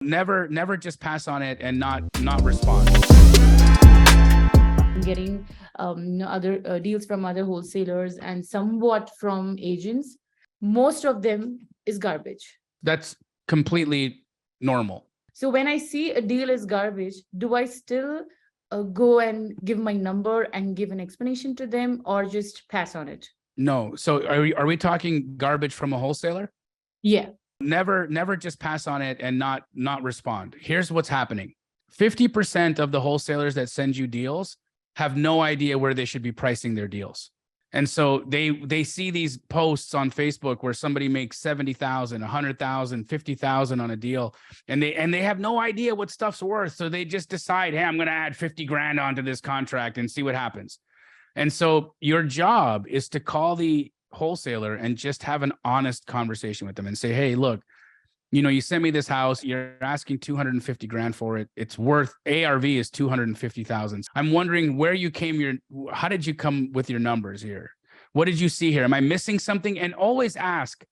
Never just pass on it and not respond. I'm getting other deals from other wholesalers and somewhat from agents. Most of them is garbage. That's completely normal. So when I see a deal is garbage, do I still go and give my number and give an explanation to them, or just pass on it? No. So are we talking garbage from a wholesaler? Yeah. Never just pass on it and not respond. Here's what's happening. 50% of the wholesalers that send you deals have no idea where they should be pricing their deals. And so they see these posts on Facebook where somebody makes 70,000, 100,000, 50,000 on a deal, and they have no idea what stuff's worth. So they just decide, hey, I'm going to add 50 grand onto this contract and see what happens. And so your job is to call the wholesaler and just have an honest conversation with them and say, hey, look, you sent me this house, you're asking 250 grand for it. It's worth, ARV is 250,000. I'm wondering where you how did you come with your numbers here? What did you see here? Am I missing something? And always ask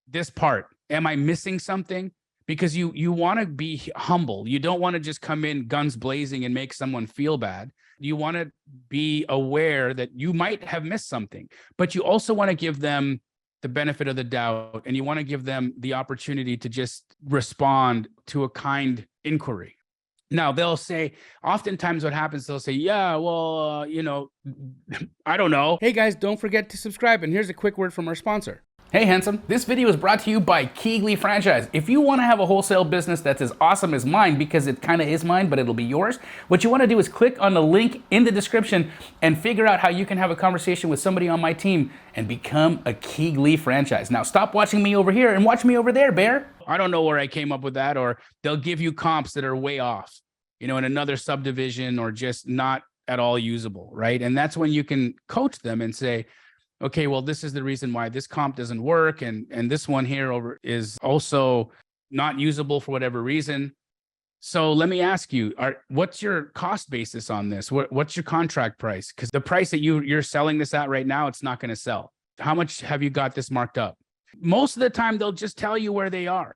this part, am I missing something? Because you want to be humble. You don't want to just come in guns blazing and make someone feel bad. You want to be aware that you might have missed something, but you also want to give them the benefit of the doubt, and you want to give them the opportunity to just respond to a kind inquiry. Now, they'll say, oftentimes what happens, they'll say, yeah, well, I don't know. Hey guys, don't forget to subscribe. And here's a quick word from our sponsor. Hey handsome, this video is brought to you by Keegley Franchise. If you want to have a wholesale business that's as awesome as mine, because it kind of is mine, but it'll be yours, what you want to do is click on the link in the description and figure out how you can have a conversation with somebody on my team and become a Keegley Franchise. Now stop watching me over here and watch me over there, Bear. I don't know where I came up with that, or they'll give you comps that are way off, in another subdivision, or just not at all usable, right? And that's when you can coach them and say, okay, well, this is the reason why this comp doesn't work. And this one here is also not usable for whatever reason. So let me ask you, what's your cost basis on this? What's your contract price? Because the price that you're selling this at right now, it's not going to sell. How much have you got this marked up? Most of the time, they'll just tell you where they are.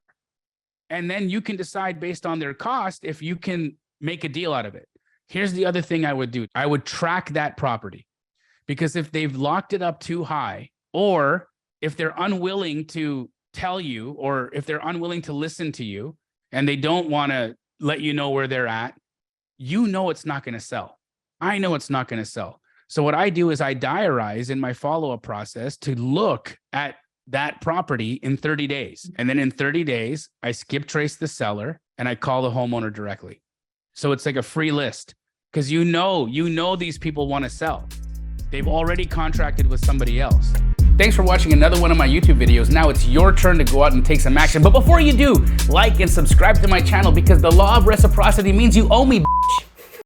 And then you can decide based on their cost if you can make a deal out of it. Here's the other thing I would do. I would track that property. Because if they've locked it up too high, or if they're unwilling to tell you, or if they're unwilling to listen to you, and they don't want to let you know where they're at, it's not going to sell. I know it's not going to sell. So what I do is I diarize in my follow-up process to look at that property in 30 days. And then in 30 days, I skip trace the seller and I call the homeowner directly. So it's like a free list, because these people want to sell. They've already contracted with somebody else. Thanks for watching another one of my YouTube videos. Now it's your turn to go out and take some action. But before you do, like and subscribe to my channel, because the law of reciprocity means you owe me, bitch.